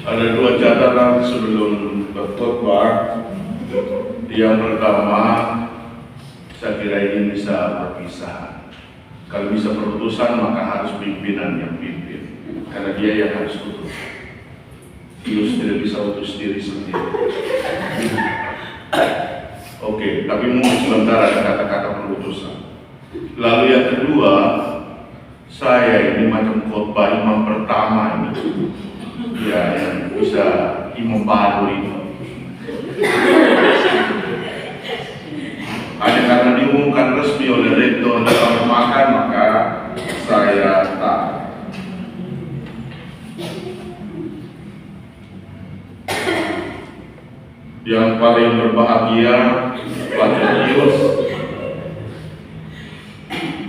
Ada dua catatan sebelum berkhotbah. Yang pertama, saya kira ini bisa berpisah. Kalau bisa perutusan maka harus pimpinan yang pimpin, karena dia yang harus utus. Yus tidak bisa utus diri sendiri. Oke, tapi mungkin sementara ada kata-kata perutusan. Lalu yang kedua, saya ini macam khotbah imam pertama ini, ya, yang bisa imam baru ini. Hanya karena diumumkan resmi oleh rektor kalau makan maka saya tak. Yang paling berbahagia pada Yus,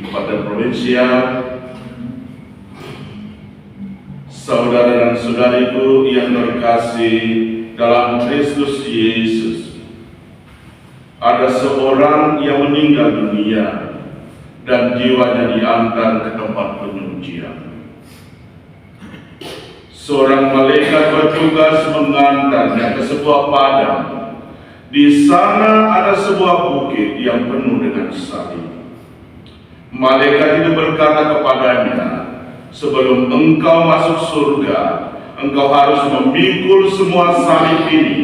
pada provinsial, saudara dan saudariku yang terkasih dalam Kristus Yesus. Ada seorang yang meninggal dunia dan jiwanya diantar ke tempat penyucian. Seorang malaikat bertugas mengantarnya ke sebuah padang. Di sana ada sebuah bukit yang penuh dengan salib. Malaikat itu berkata kepadanya, "Sebelum engkau masuk surga, engkau harus memikul semua salib ini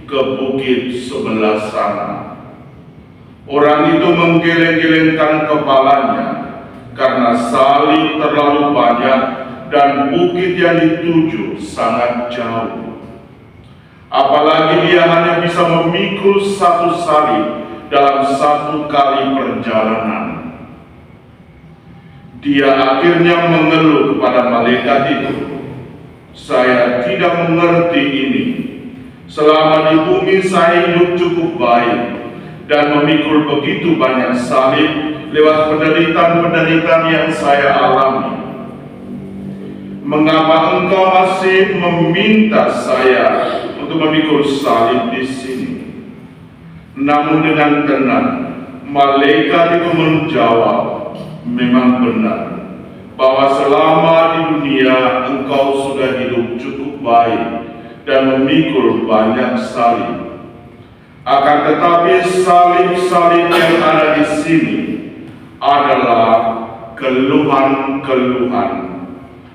ke bukit sebelah sana." Orang itu menggeleng-gelengkan kepalanya karena salib terlalu banyak dan bukit yang dituju sangat jauh. Apalagi dia hanya bisa memikul satu salib dalam satu kali perjalanan. Dia akhirnya mengeluh kepada malaikat itu, "Saya tidak mengerti ini. Selama di bumi saya hidup cukup baik dan memikul begitu banyak salib lewat penderitaan-penderitaan yang saya alami. Mengapa engkau masih meminta saya untuk memikul salib di sini?" Namun dengan tenang, malaikat itu menjawab, "Memang benar bahwa selama di dunia engkau sudah hidup cukup baik dan memikul banyak salib. Akan tetapi salib-salib yang ada di sini adalah keluhan-keluhan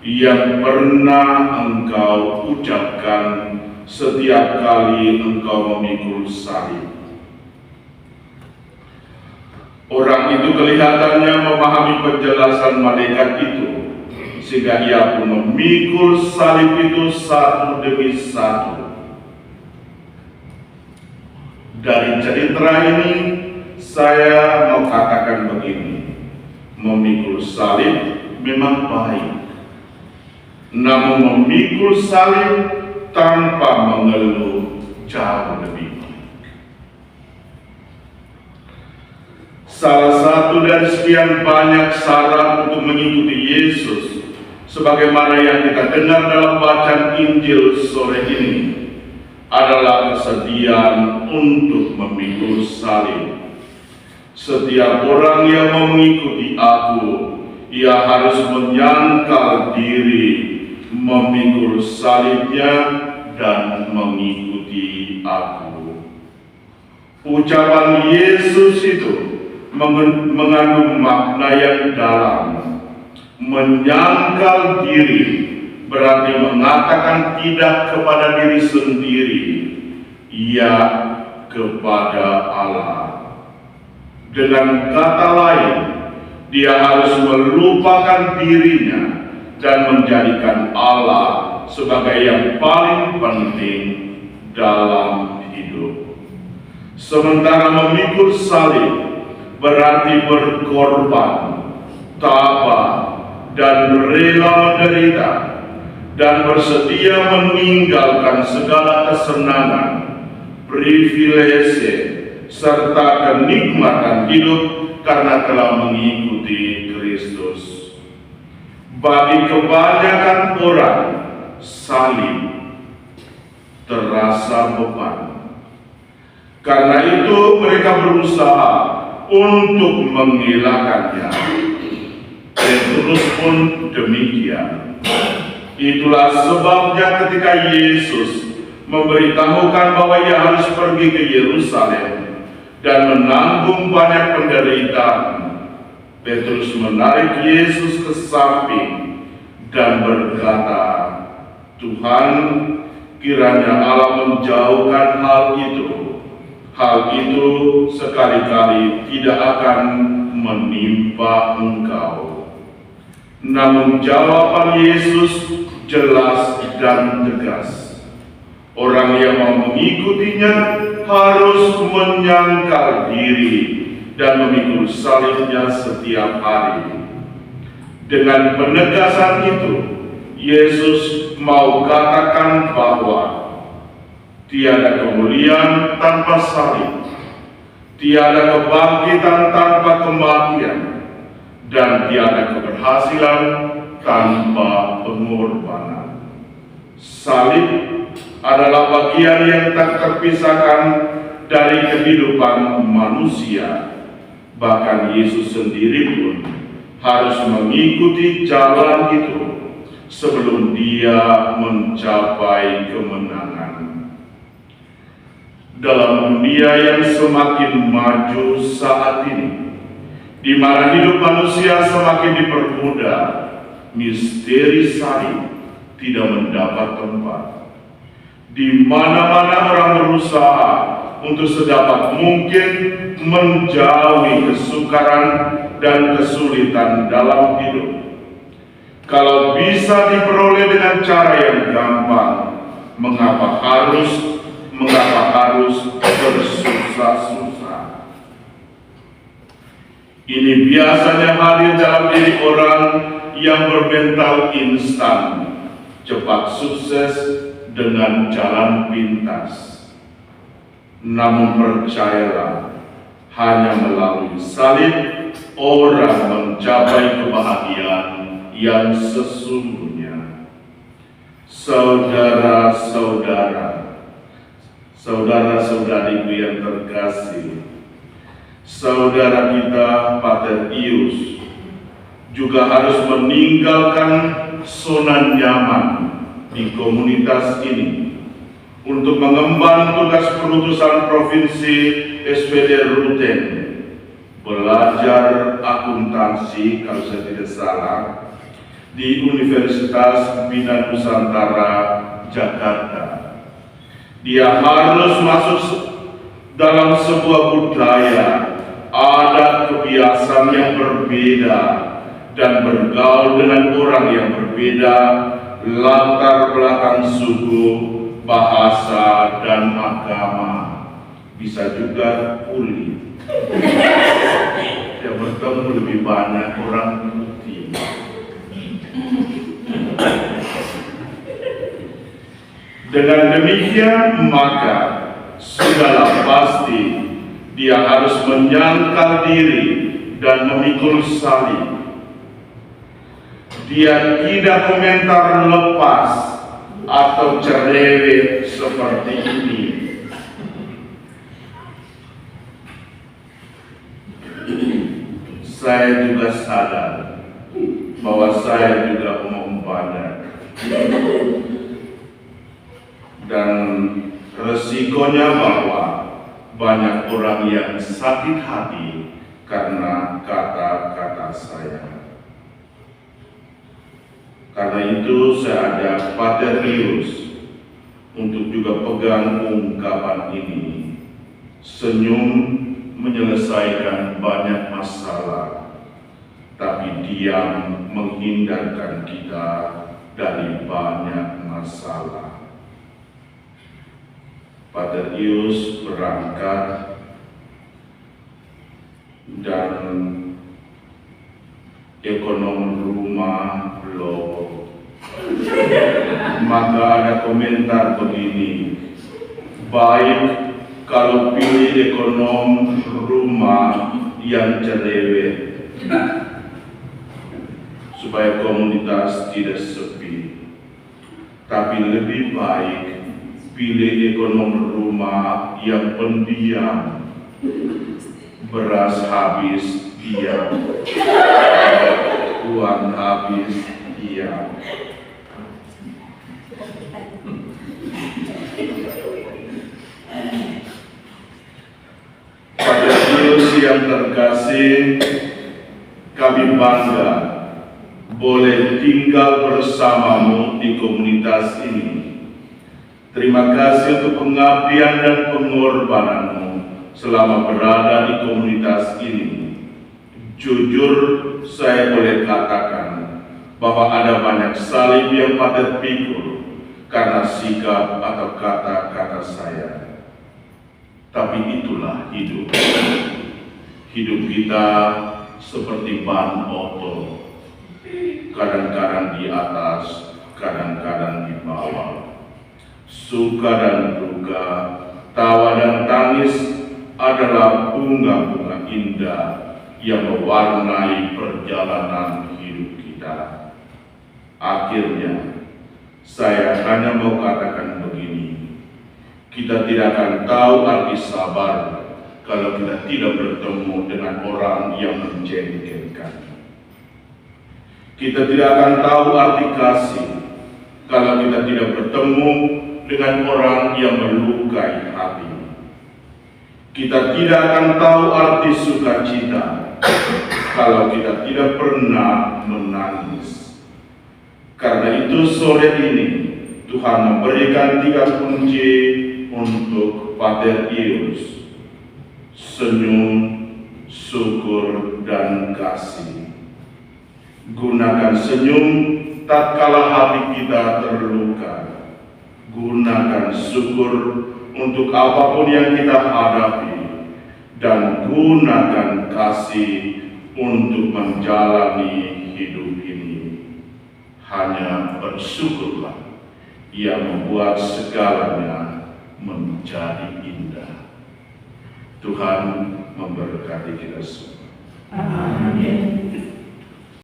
yang pernah engkau ucapkan setiap kali engkau memikul salib." Orang itu kelihatannya memahami penjelasan malaikat itu, sehingga ia pun memikul salib itu satu demi satu. Dari cerita ini, saya mau katakan begini: memikul salib memang baik, namun memikul salib tanpa mengeluh jauh lebih baik. Salah satu dari sekian banyak syarat untuk mengikuti Yesus, sebagaimana yang kita dengar dalam bacaan Injil sore ini, adalah kesediaan untuk memikul salib. Setiap orang yang mau mengikuti aku, ia harus menyangkal diri, memikul salibnya, dan mengikuti aku. Ucapan Yesus itu mengandung makna yang dalam. Menyangkal diri berarti mengatakan tidak kepada diri sendiri, ya kepada Allah. Dengan kata lain, dia harus melupakan dirinya dan menjadikan Allah sebagai yang paling penting dalam hidup. Sementara memikul salib berarti berkorban, tabah, dan rela menderita, dan bersedia meninggalkan segala kesenangan, privilege, serta kenikmatan hidup karena telah mengikuti Kristus. Bagi kebanyakan orang, salib terasa beban. Karena itu mereka berusaha untuk menghilangkannya. Petrus pun demikian. Itulah sebabnya ketika Yesus memberitahukan bahwa ia harus pergi ke Yerusalem dan menanggung banyak penderitaan, Petrus menarik Yesus ke samping dan berkata, "Tuhan, kiranya Allah menjauhkan hal itu. Hal itu sekali-kali tidak akan menimpa engkau." Namun jawaban Yesus jelas dan tegas. Orang yang mau mengikutinya harus menyangkal diri dan memikul salibnya setiap hari. Dengan penegasan itu, Yesus mau katakan bahwa tiada kemuliaan tanpa salib, tiada kebangkitan tanpa kematian, dan tiada keberhasilan tanpa pengorbanan. Salib adalah bagian yang tak terpisahkan dari kehidupan manusia. Bahkan Yesus sendiri pun harus mengikuti jalan itu sebelum dia mencapai kemenangan. Dalam dunia yang semakin maju saat ini, di mana hidup manusia semakin dipermudah, misteri salib tidak mendapat tempat. Di mana-mana orang berusaha untuk sedapat mungkin menjauhi kesukaran dan kesulitan dalam hidup. Kalau bisa diperoleh dengan cara yang gampang, mengapa harus bersusah-susah? Ini biasanya hadir dalam diri orang yang bermental instan, cepat sukses dengan jalan pintas. Namun percayalah, hanya melalui salib orang mencapai kebahagiaan yang sesungguhnya. Saudara-saudariku yang terkasih, saudara kita Pater Ius juga harus meninggalkan zona nyaman di komunitas ini untuk mengemban tugas perutusan provinsi SPD Ruteng, belajar akuntansi kalau saya tidak salah di Universitas Bina Nusantara Jakarta. Dia harus masuk dalam sebuah budaya, adat, kebiasaan yang berbeda, dan bergaul dengan orang yang berbeda, latar belakang suku, bahasa, dan agama. Bisa juga kulit. Dia bertemu lebih banyak orang putih. Dengan demikian, maka sudahlah pasti dia harus menyangkal diri dan memikul salib. Dia tidak komentar lepas atau cerewet seperti ini. Saya juga sadar bahwa saya juga omong banyak, dan resikonya bahwa banyak orang yang sakit hati karena kata-kata saya. Karena itu saya ajak Pater Ius untuk juga pegang ungkapan ini. Senyum menyelesaikan banyak masalah, tapi diam menghindarkan kita dari banyak masalah. Pater Ius berangkat dan ekonom rumah belum. Maka ada komentar begini, baik kalau pilih ekonom rumah yang cerewet supaya komunitas tidak sepi, tapi lebih baik pilih ekonom rumah yang pendiam, beras habis diam, uang habis diam. yang terkasih, kami bangga boleh tinggal bersamamu di komunitas ini. Terima kasih untuk pengabdian dan pengorbananmu selama berada di komunitas ini. Jujur, saya boleh katakan bahwa ada banyak salib yang patut pikul karena sikap atau kata-kata saya. Tapi itulah hidup. Hidup kita seperti ban oto, kadang-kadang di atas, kadang-kadang di bawah. Suka dan duka, tawa dan tangis adalah bunga-bunga indah yang mewarnai perjalanan hidup kita. Akhirnya, saya hanya mau katakan begini, kita tidak akan tahu arti sabar kalau kita tidak bertemu dengan orang yang menjengkelkan. Kita tidak akan tahu arti kasih kalau kita tidak bertemu dengan orang yang melukai hati. Kita tidak akan tahu arti sukacita kalau kita tidak pernah menangis. Karena itu sore ini Tuhan memberikan 3 kunci untuk Pater Ius: senyum, syukur, dan kasih. Gunakan senyum tatkala hati kita terluka. Gunakan syukur untuk apapun yang kita hadapi, dan gunakan kasih untuk menjalani hidup ini. Hanya bersyukurlah yang membuat segalanya menjadi indah. Tuhan memberkati kita semua.